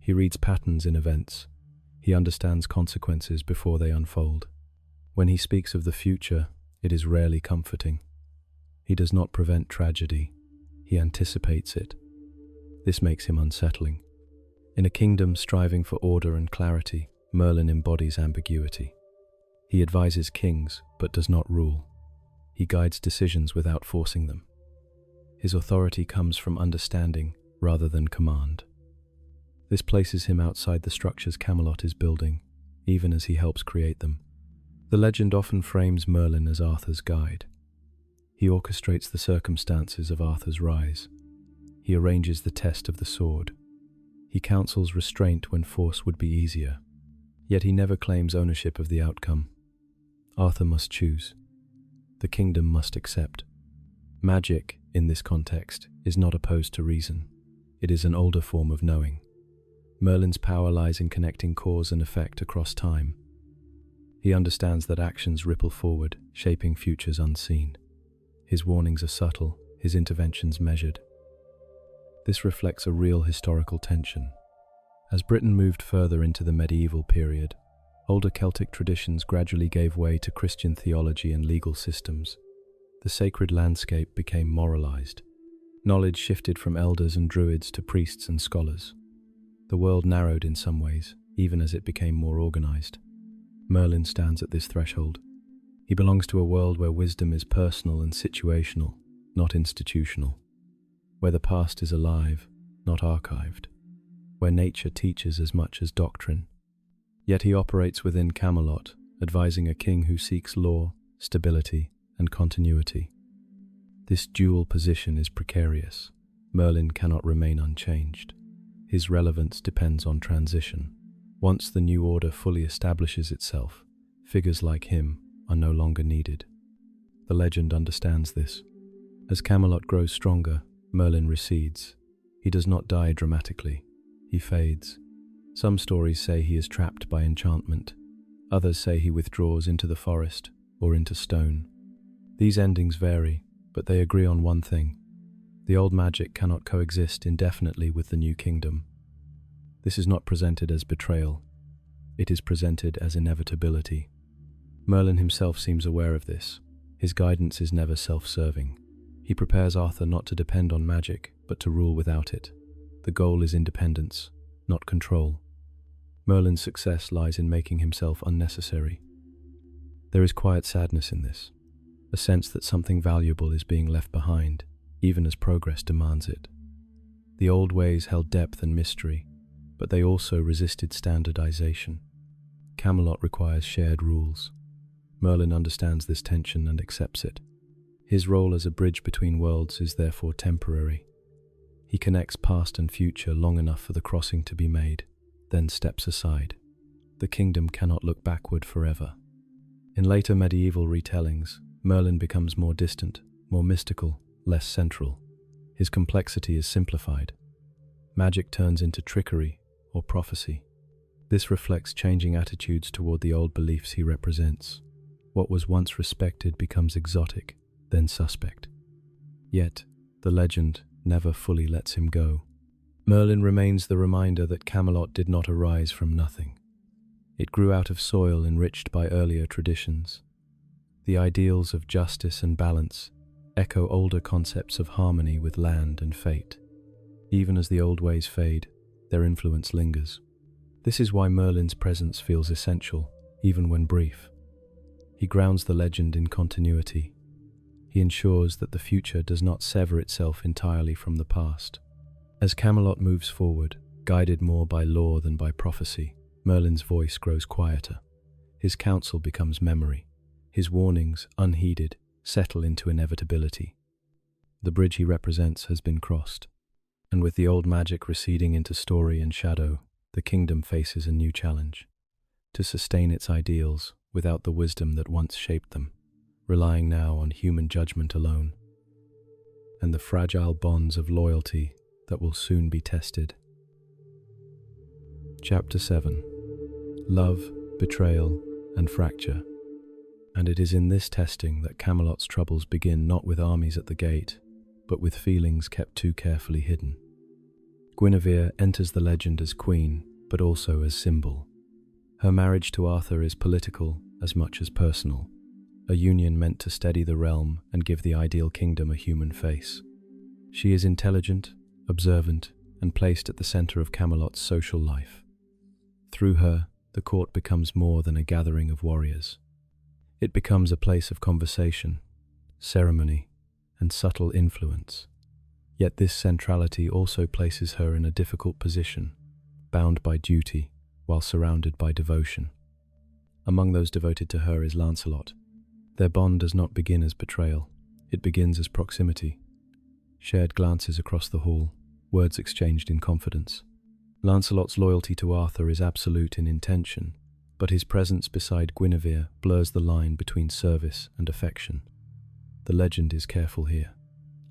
Speaker 1: He reads patterns in events. He understands consequences before they unfold. When he speaks of the future, it is rarely comforting. He does not prevent tragedy. He anticipates it. This makes him unsettling. In a kingdom striving for order and clarity, Merlin embodies ambiguity. He advises kings, but does not rule. He guides decisions without forcing them. His authority comes from understanding rather than command. This places him outside the structures Camelot is building, even as he helps create them. The legend often frames Merlin as Arthur's guide. He orchestrates the circumstances of Arthur's rise. He arranges the test of the sword. He counsels restraint when force would be easier. Yet he never claims ownership of the outcome. Arthur must choose. The kingdom must accept. Magic, in this context, is not opposed to reason. It is an older form of knowing. Merlin's power lies in connecting cause and effect across time. He understands that actions ripple forward, shaping futures unseen. His warnings are subtle, his interventions measured. This reflects a real historical tension. As Britain moved further into the medieval period, older Celtic traditions gradually gave way to Christian theology and legal systems. The sacred landscape became moralized. Knowledge shifted from elders and druids to priests and scholars. The world narrowed in some ways, even as it became more organized. Merlin stands at this threshold. He belongs to a world where wisdom is personal and situational, not institutional. Where the past is alive, not archived. Where nature teaches as much as doctrine. Yet he operates within Camelot, advising a king who seeks law, stability, and continuity. This dual position is precarious. Merlin cannot remain unchanged. His relevance depends on transition. Once the new order fully establishes itself, figures like him are no longer needed. The legend understands this. As Camelot grows stronger, Merlin recedes. He does not die dramatically. He fades. Some stories say he is trapped by enchantment. Others say he withdraws into the forest or into stone. These endings vary, but they agree on one thing. The old magic cannot coexist indefinitely with the new kingdom. This is not presented as betrayal. It is presented as inevitability. Merlin himself seems aware of this. His guidance is never self-serving. He prepares Arthur not to depend on magic, but to rule without it. The goal is independence, not control. Merlin's success lies in making himself unnecessary. There is quiet sadness in this, a sense that something valuable is being left behind, even as progress demands it. The old ways held depth and mystery, but they also resisted standardization. Camelot requires shared rules. Merlin understands this tension and accepts it. His role as a bridge between worlds is therefore temporary. He connects past and future long enough for the crossing to be made, then steps aside. The kingdom cannot look backward forever. In later medieval retellings, Merlin becomes more distant, more mystical, less central. His complexity is simplified. Magic turns into trickery or prophecy. This reflects changing attitudes toward the old beliefs he represents. What was once respected becomes exotic, then suspect. Yet, the legend never fully lets him go. Merlin remains the reminder that Camelot did not arise from nothing. It grew out of soil enriched by earlier traditions. The ideals of justice and balance echo older concepts of harmony with land and fate. Even as the old ways fade, their influence lingers. This is why Merlin's presence feels essential, even when brief. He grounds the legend in continuity. He ensures that the future does not sever itself entirely from the past. As Camelot moves forward, guided more by lore than by prophecy, Merlin's voice grows quieter. His counsel becomes memory. His warnings, unheeded, settle into inevitability. The bridge he represents has been crossed, and with the old magic receding into story and shadow, the kingdom faces a new challenge: to sustain its ideals without the wisdom that once shaped them, relying now on human judgment alone, and the fragile bonds of loyalty that will soon be tested. Chapter 7. Love, Betrayal, and Fracture. And it is in this testing that Camelot's troubles begin, not with armies at the gate, but with feelings kept too carefully hidden. Guinevere enters the legend as queen, but also as symbol. Her marriage to Arthur is political as much as personal, a union meant to steady the realm and give the ideal kingdom a human face. She is intelligent, observant, and placed at the center of Camelot's social life. Through her, the court becomes more than a gathering of warriors. It becomes a place of conversation, ceremony, and subtle influence. Yet this centrality also places her in a difficult position, bound by duty while surrounded by devotion. Among those devoted to her is Lancelot. Their bond does not begin as betrayal. It begins as proximity. Shared glances across the hall, words exchanged in confidence. Lancelot's loyalty to Arthur is absolute in intention, but his presence beside Guinevere blurs the line between service and affection. The legend is careful here.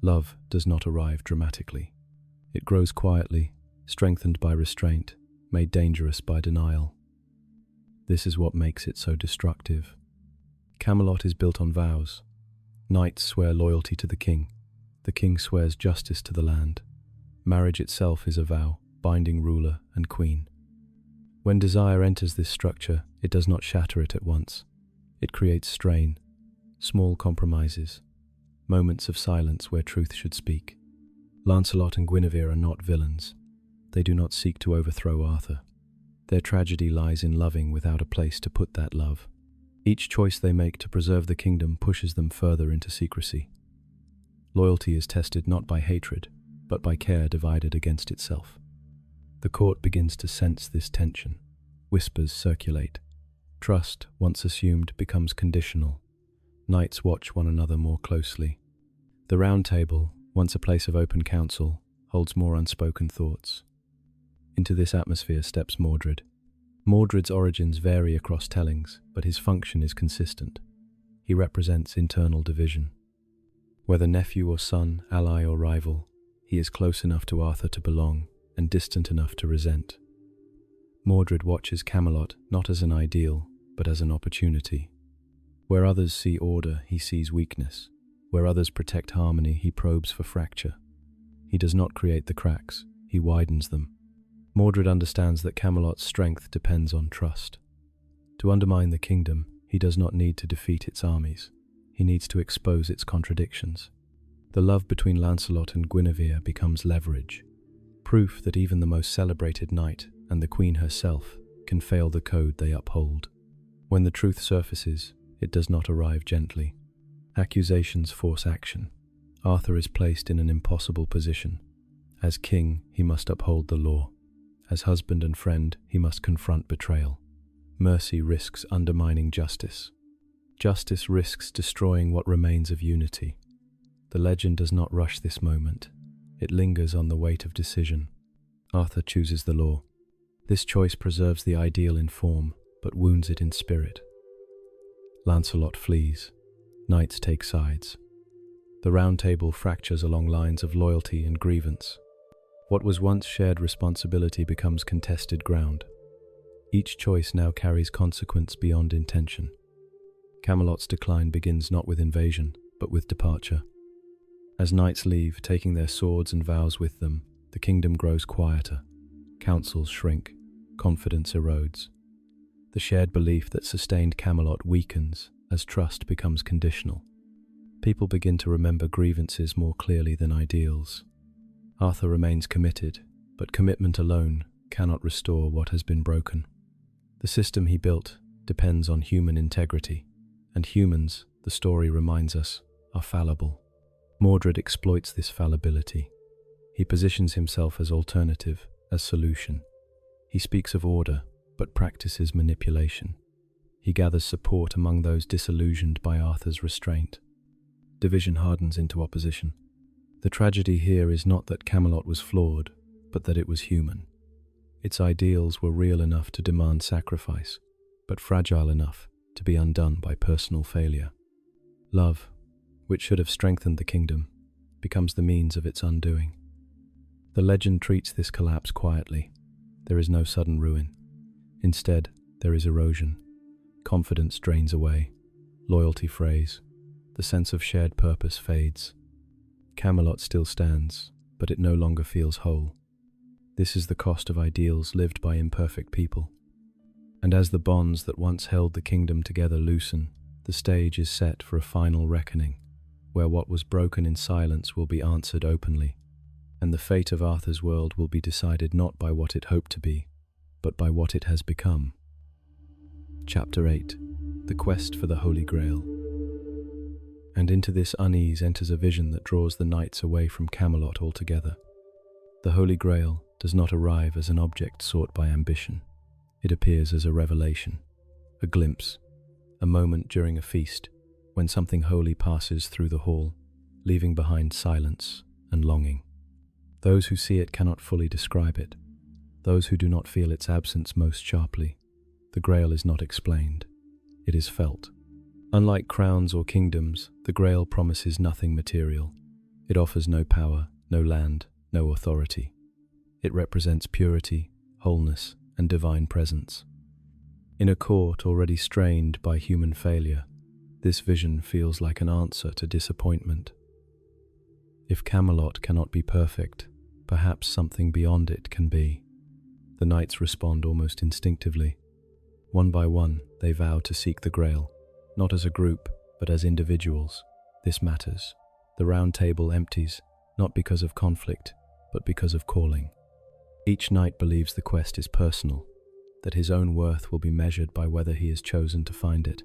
Speaker 1: Love does not arrive dramatically. It grows quietly, strengthened by restraint, made dangerous by denial. This is what makes it so destructive. Camelot is built on vows. Knights swear loyalty to the king swears justice to the land. Marriage itself is a vow, binding ruler and queen. When desire enters this structure, it does not shatter it at once. It creates strain, small compromises, moments of silence where truth should speak. Lancelot and Guinevere are not villains. They do not seek to overthrow Arthur. Their tragedy lies in loving without a place to put that love. Each choice they make to preserve the kingdom pushes them further into secrecy. Loyalty is tested not by hatred, but by care divided against itself. The court begins to sense this tension. Whispers circulate. Trust, once assumed, becomes conditional. Knights watch one another more closely. The Round Table, once a place of open counsel, holds more unspoken thoughts. Into this atmosphere steps Mordred. Mordred's origins vary across tellings, but his function is consistent. He represents internal division. Whether nephew or son, ally or rival, he is close enough to Arthur to belong, and distant enough to resent. Mordred watches Camelot not as an ideal, but as an opportunity. Where others see order, he sees weakness. Where others protect harmony, he probes for fracture. He does not create the cracks, he widens them. Mordred understands that Camelot's strength depends on trust. To undermine the kingdom, he does not need to defeat its armies. He needs to expose its contradictions. The love between Lancelot and Guinevere becomes leverage, proof that even the most celebrated knight and the queen herself can fail the code they uphold. When the truth surfaces, it does not arrive gently. Accusations force action. Arthur is placed in an impossible position. As king, he must uphold the law. As husband and friend, he must confront betrayal. Mercy risks undermining justice. Justice risks destroying what remains of unity. The legend does not rush this moment. It lingers on the weight of decision. Arthur chooses the law. This choice preserves the ideal in form, but wounds it in spirit. Lancelot flees. Knights take sides. The Round Table fractures along lines of loyalty and grievance. What was once shared responsibility becomes contested ground. Each choice now carries consequence beyond intention. Camelot's decline begins not with invasion, but with departure. As knights leave, taking their swords and vows with them, the kingdom grows quieter. Councils shrink, confidence erodes. The shared belief that sustained Camelot weakens as trust becomes conditional. People begin to remember grievances more clearly than ideals. Arthur remains committed, but commitment alone cannot restore what has been broken. The system he built depends on human integrity, and humans, the story reminds us, are fallible. Mordred exploits this fallibility. He positions himself as alternative, as solution. He speaks of order, but practices manipulation. He gathers support among those disillusioned by Arthur's restraint. Division hardens into opposition. The tragedy here is not that Camelot was flawed, but that it was human. Its ideals were real enough to demand sacrifice, but fragile enough to be undone by personal failure. Love, which should have strengthened the kingdom, becomes the means of its undoing. The legend treats this collapse quietly. There is no sudden ruin. Instead, there is erosion. Confidence drains away. Loyalty frays. The sense of shared purpose fades. Camelot still stands, but it no longer feels whole. This is the cost of ideals lived by imperfect people. And as the bonds that once held the kingdom together loosen, the stage is set for a final reckoning, where what was broken in silence will be answered openly, and the fate of Arthur's world will be decided not by what it hoped to be, but by what it has become. Chapter 8. The Quest for the Holy Grail. And into this unease enters a vision that draws the knights away from Camelot altogether. The Holy Grail does not arrive as an object sought by ambition. It appears as a revelation, a glimpse, a moment during a feast when something holy passes through the hall, leaving behind silence and longing. Those who see it cannot fully describe it. Those who do not feel its absence most sharply. The Grail is not explained. It is felt. Unlike crowns or kingdoms, the Grail promises nothing material. It offers no power, no land, no authority. It represents purity, wholeness, and divine presence. In a court already strained by human failure, this vision feels like an answer to disappointment. If Camelot cannot be perfect, perhaps something beyond it can be. The knights respond almost instinctively. One by one, they vow to seek the Grail, not as a group, but as individuals. This matters. The round table empties, not because of conflict, but because of calling. Each knight believes the quest is personal, that his own worth will be measured by whether he has chosen to find it.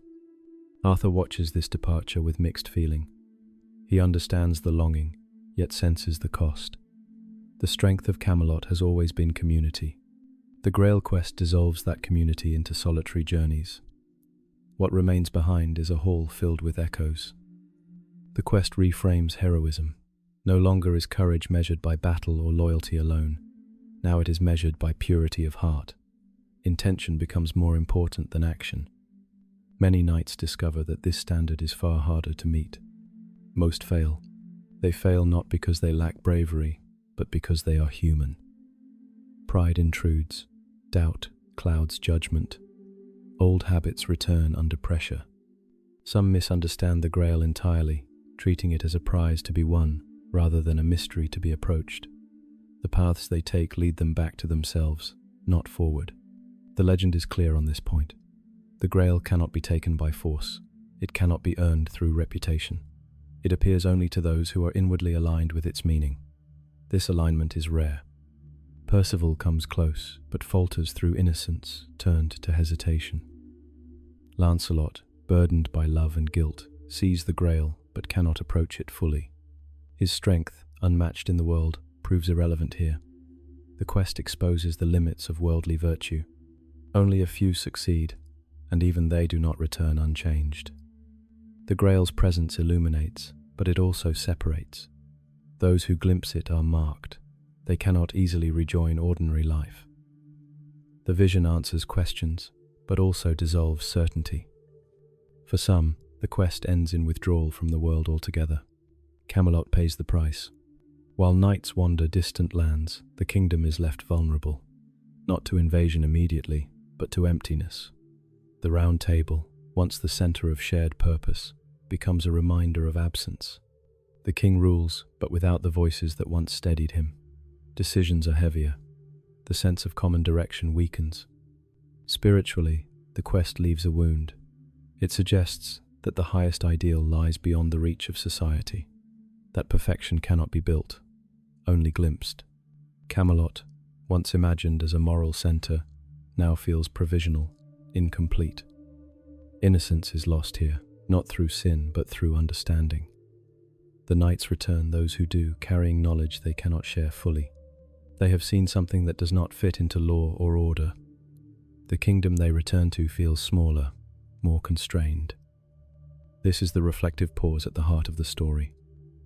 Speaker 1: Arthur watches this departure with mixed feeling. He understands the longing, yet senses the cost. The strength of Camelot has always been community. The Grail quest dissolves that community into solitary journeys. What remains behind is a hall filled with echoes. The quest reframes heroism. No longer is courage measured by battle or loyalty alone. Now it is measured by purity of heart. Intention becomes more important than action. Many knights discover that this standard is far harder to meet. Most fail. They fail not because they lack bravery, but because they are human. Pride intrudes. Doubt clouds judgment. Old habits return under pressure. Some misunderstand the Grail entirely, treating it as a prize to be won, rather than a mystery to be approached. The paths they take lead them back to themselves, not forward. The legend is clear on this point. The Grail cannot be taken by force. It cannot be earned through reputation. It appears only to those who are inwardly aligned with its meaning. This alignment is rare. Percival comes close, but falters through innocence, turned to hesitation. Lancelot, burdened by love and guilt, sees the Grail, but cannot approach it fully. His strength, unmatched in the world, proves irrelevant here. The quest exposes the limits of worldly virtue. Only a few succeed, and even they do not return unchanged. The Grail's presence illuminates, but it also separates. Those who glimpse it are marked. They cannot easily rejoin ordinary life. The vision answers questions, but also dissolves certainty. For some, the quest ends in withdrawal from the world altogether. Camelot pays the price. While knights wander distant lands, the kingdom is left vulnerable, not to invasion immediately, but to emptiness. The Round Table, once the center of shared purpose, becomes a reminder of absence. The king rules, but without the voices that once steadied him. Decisions are heavier. The sense of common direction weakens. Spiritually, the quest leaves a wound. It suggests that the highest ideal lies beyond the reach of society, that perfection cannot be built, only glimpsed. Camelot, once imagined as a moral center, now feels provisional, incomplete. Innocence is lost here, not through sin, but through understanding. The knights return, those who do, carrying knowledge they cannot share fully. They have seen something that does not fit into law or order. The kingdom they return to feels smaller, more constrained. This is the reflective pause at the heart of the story.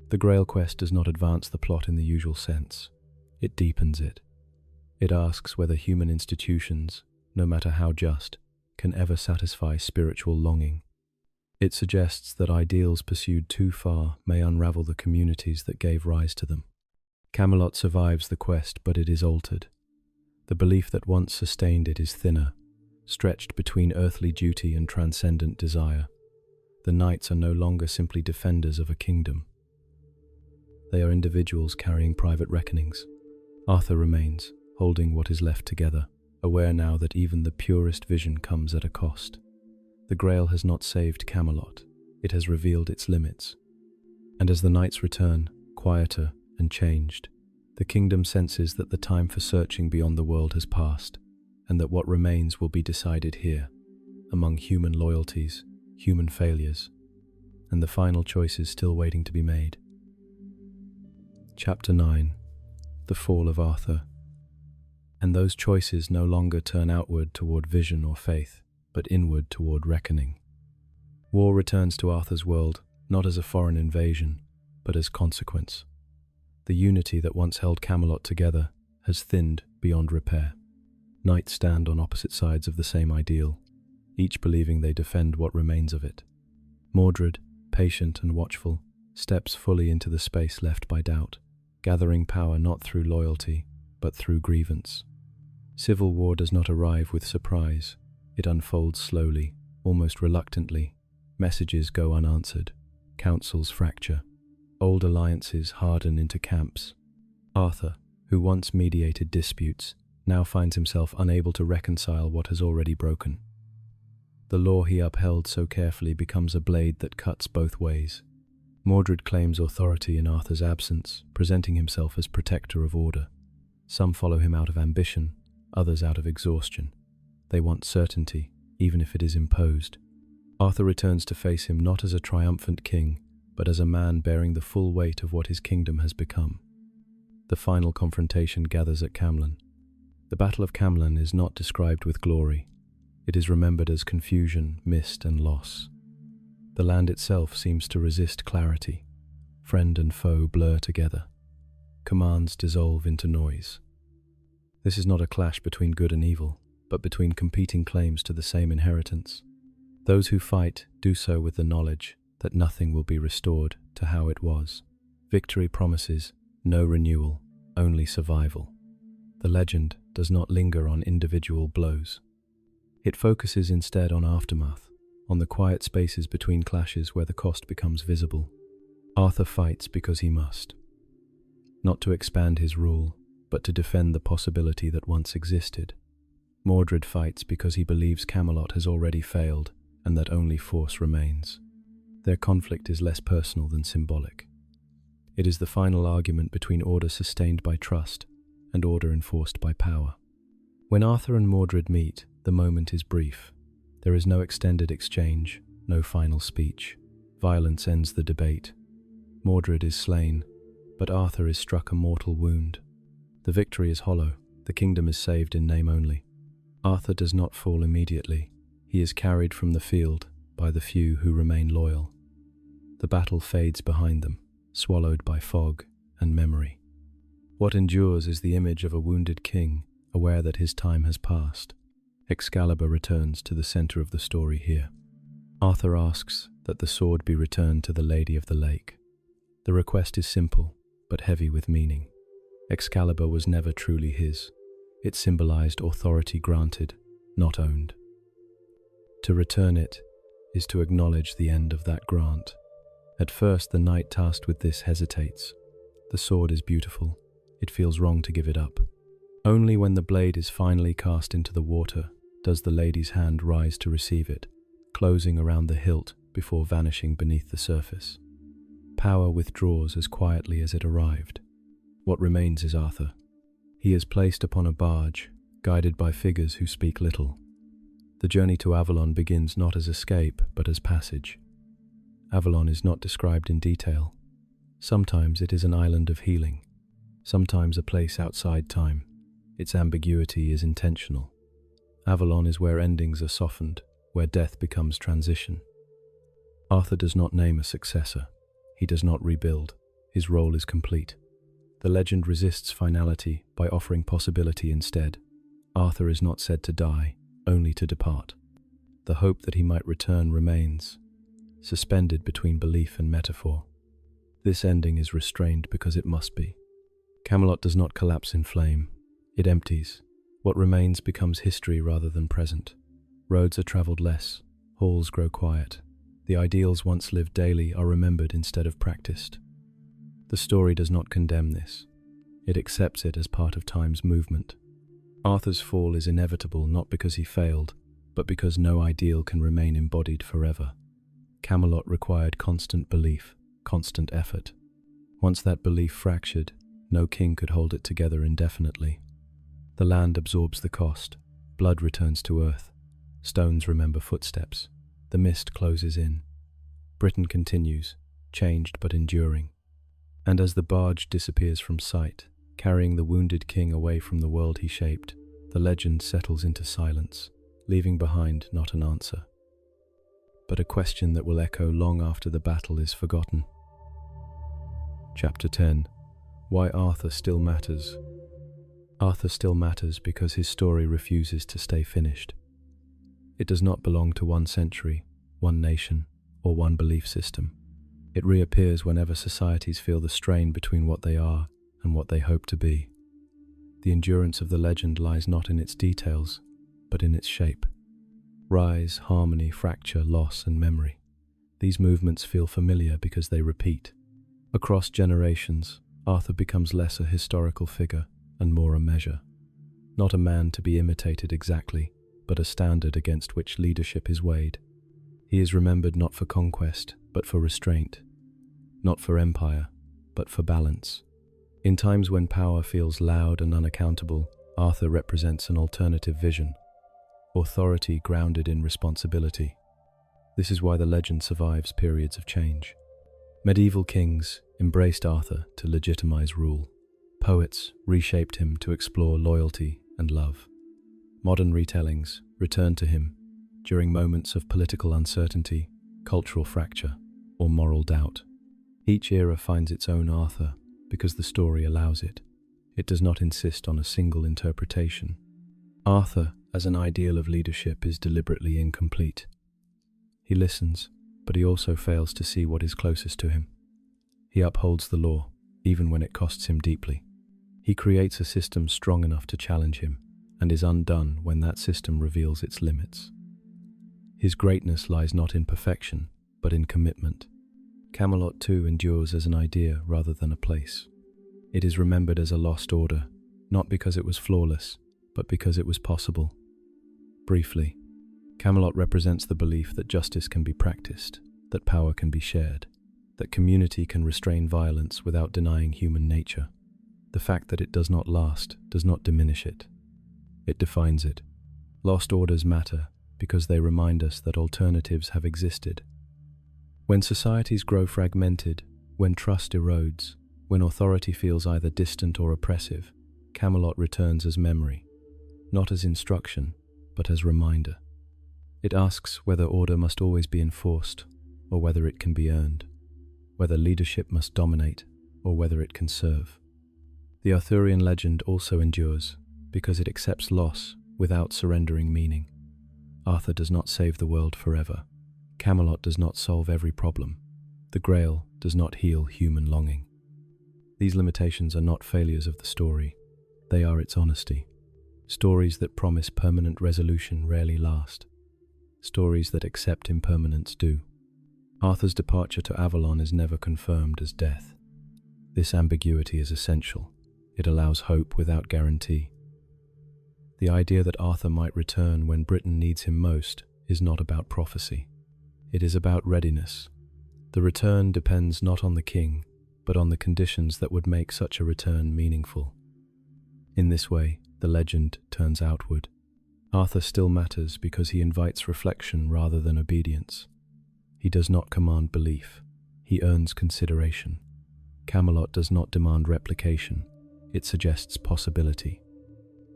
Speaker 1: The Grail quest does not advance the plot in the usual sense. It deepens it. It asks whether human institutions, no matter how just, can ever satisfy spiritual longing. It suggests that ideals pursued too far may unravel the communities that gave rise to them. Camelot survives the quest, but it is altered. The belief that once sustained it is thinner, stretched between earthly duty and transcendent desire. The knights are no longer simply defenders of a kingdom. They are individuals carrying private reckonings. Arthur remains, holding what is left together, aware now that even the purest vision comes at a cost. The Grail has not saved Camelot, it has revealed its limits. And as the knights return, quieter and changed, the kingdom senses that the time for searching beyond the world has passed, and that what remains will be decided here, among human loyalties, human failures, and the final choices still waiting to be made. Chapter 9. The Fall of Arthur. And those choices no longer turn outward toward vision or faith, but inward toward reckoning. War returns to Arthur's world, not as a foreign invasion, but as consequence. The unity that once held Camelot together has thinned beyond repair. Knights stand on opposite sides of the same ideal, each believing they defend what remains of it. Mordred, patient and watchful, steps fully into the space left by doubt, gathering power not through loyalty, but through grievance. Civil war does not arrive with surprise. It unfolds slowly, almost reluctantly. Messages go unanswered. Councils fracture. Old alliances harden into camps. Arthur, who once mediated disputes, now finds himself unable to reconcile what has already broken. The law he upheld so carefully becomes a blade that cuts both ways. Mordred claims authority in Arthur's absence, presenting himself as protector of order. Some follow him out of ambition, others out of exhaustion. They want certainty, even if it is imposed. Arthur returns to face him not as a triumphant king, but as a man bearing the full weight of what his kingdom has become. The final confrontation gathers at Camelot. The Battle of Camelot is not described with glory. It is remembered as confusion, mist, and loss. The land itself seems to resist clarity. Friend and foe blur together. Commands dissolve into noise. This is not a clash between good and evil, but between competing claims to the same inheritance. Those who fight do so with the knowledge that nothing will be restored to how it was. Victory promises no renewal, only survival. The legend does not linger on individual blows. It focuses instead on aftermath, on the quiet spaces between clashes where the cost becomes visible. Arthur fights because he must. Not to expand his rule, but to defend the possibility that once existed. Mordred fights because he believes Camelot has already failed and that only force remains. Their conflict is less personal than symbolic. It is the final argument between order sustained by trust and order enforced by power. When Arthur and Mordred meet, the moment is brief. There is no extended exchange, no final speech. Violence ends the debate. Mordred is slain, but Arthur is struck a mortal wound. The victory is hollow, the kingdom is saved in name only. Arthur does not fall immediately. He is carried from the field by the few who remain loyal. The battle fades behind them, swallowed by fog and memory. What endures is the image of a wounded king, aware that his time has passed. Excalibur returns to the center of the story here. Arthur asks that the sword be returned to the Lady of the Lake. The request is simple, but heavy with meaning. Excalibur was never truly his. It symbolized authority granted, not owned. To return it is to acknowledge the end of that grant. At first, the knight tasked with this hesitates. The sword is beautiful. It feels wrong to give it up. Only when the blade is finally cast into the water does the lady's hand rise to receive it, closing around the hilt before vanishing beneath the surface. Power withdraws as quietly as it arrived. What remains is Arthur. He is placed upon a barge, guided by figures who speak little. The journey to Avalon begins not as escape, but as passage. Avalon is not described in detail. Sometimes it is an island of healing, sometimes a place outside time. Its ambiguity is intentional. Avalon is where endings are softened, where death becomes transition. Arthur does not name a successor. He does not rebuild. His role is complete. The legend resists finality by offering possibility instead. Arthur is not said to die, only to depart. The hope that he might return remains, suspended between belief and metaphor. This ending is restrained because it must be. Camelot does not collapse in flame. It empties. What remains becomes history rather than present. Roads are traveled less. Halls grow quiet. The ideals once lived daily are remembered instead of practiced. The story does not condemn this. It accepts it as part of time's movement. Arthur's fall is inevitable not because he failed, but because no ideal can remain embodied forever. Camelot required constant belief, constant effort. Once that belief fractured, no king could hold it together indefinitely. The land absorbs the cost. Blood returns to earth. Stones remember footsteps. The mist closes in. Britain continues, changed but enduring. And as the barge disappears from sight, carrying the wounded king away from the world he shaped, the legend settles into silence, leaving behind not an answer, but a question that will echo long after the battle is forgotten. Chapter 10. Why Arthur Still Matters. Arthur still matters because his story refuses to stay finished. It does not belong to one century, one nation, or one belief system. It reappears whenever societies feel the strain between what they are and what they hope to be. The endurance of the legend lies not in its details, but in its shape. Rise, harmony, fracture, loss, and memory. These movements feel familiar because they repeat. Across generations, Arthur becomes less a historical figure and more a measure. Not a man to be imitated exactly, but a standard against which leadership is weighed. He is remembered not for conquest, but for restraint. Not for empire, but for balance. In times when power feels loud and unaccountable, Arthur represents an alternative vision. Authority grounded in responsibility. This is why the legend survives periods of change. Medieval kings embraced Arthur to legitimize rule. Poets reshaped him to explore loyalty and love. Modern retellings return to him during moments of political uncertainty, cultural fracture, or moral doubt. Each era finds its own Arthur because the story allows it. It does not insist on a single interpretation. Arthur, as an ideal of leadership, is deliberately incomplete. He listens, but he also fails to see what is closest to him. He upholds the law, even when it costs him deeply. He creates a system strong enough to challenge him, and is undone when that system reveals its limits. His greatness lies not in perfection, but in commitment. Camelot too endures as an idea rather than a place. It is remembered as a lost order, not because it was flawless, but because it was possible. Briefly, Camelot represents the belief that justice can be practiced, that power can be shared, that community can restrain violence without denying human nature. The fact that it does not last does not diminish it. It defines it. Lost orders matter because they remind us that alternatives have existed. When societies grow fragmented, when trust erodes, when authority feels either distant or oppressive, Camelot returns as memory, not as instruction, but as reminder. It asks whether order must always be enforced, or whether it can be earned, whether leadership must dominate, or whether it can serve. The Arthurian legend also endures because it accepts loss without surrendering meaning. Arthur does not save the world forever. Camelot does not solve every problem. The Grail does not heal human longing. These limitations are not failures of the story. They are its honesty. Stories that promise permanent resolution rarely last. Stories that accept impermanence do. Arthur's departure to Avalon is never confirmed as death. This ambiguity is essential. It allows hope without guarantee. The idea that Arthur might return when Britain needs him most is not about prophecy. It is about readiness. The return depends not on the king, but on the conditions that would make such a return meaningful. In this way, the legend turns outward. Arthur still matters because he invites reflection rather than obedience. He does not command belief. He earns consideration. Camelot does not demand replication. It suggests possibility.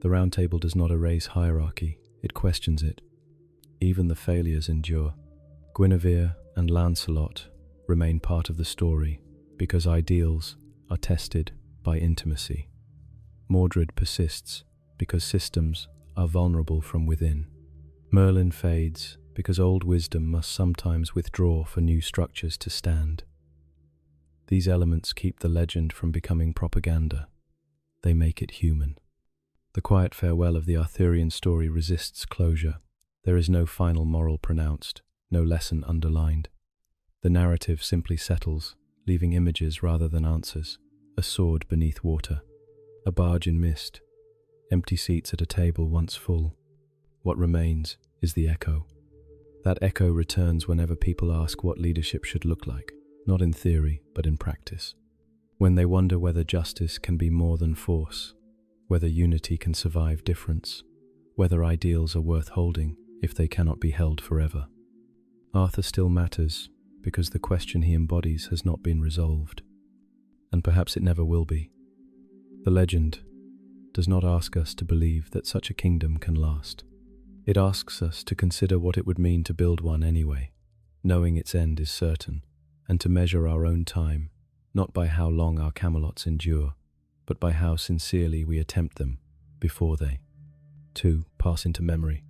Speaker 1: The Round Table does not erase hierarchy. It questions it. Even the failures endure. Guinevere and Lancelot remain part of the story because ideals are tested by intimacy. Mordred persists because systems are vulnerable from within. Merlin fades because old wisdom must sometimes withdraw for new structures to stand. These elements keep the legend from becoming propaganda. They make it human. The quiet farewell of the Arthurian story resists closure. There is no final moral pronounced, no lesson underlined. The narrative simply settles, leaving images rather than answers. A sword beneath water, a barge in mist, empty seats at a table once full. What remains is the echo. That echo returns whenever people ask what leadership should look like, not in theory, but in practice. When they wonder whether justice can be more than force, whether unity can survive difference, whether ideals are worth holding if they cannot be held forever. Arthur still matters because the question he embodies has not been resolved, and perhaps it never will be. The legend does not ask us to believe that such a kingdom can last. It asks us to consider what it would mean to build one anyway, knowing its end is certain, and to measure our own time, not by how long our Camelots endure, but by how sincerely we attempt them before they, too, pass into memory.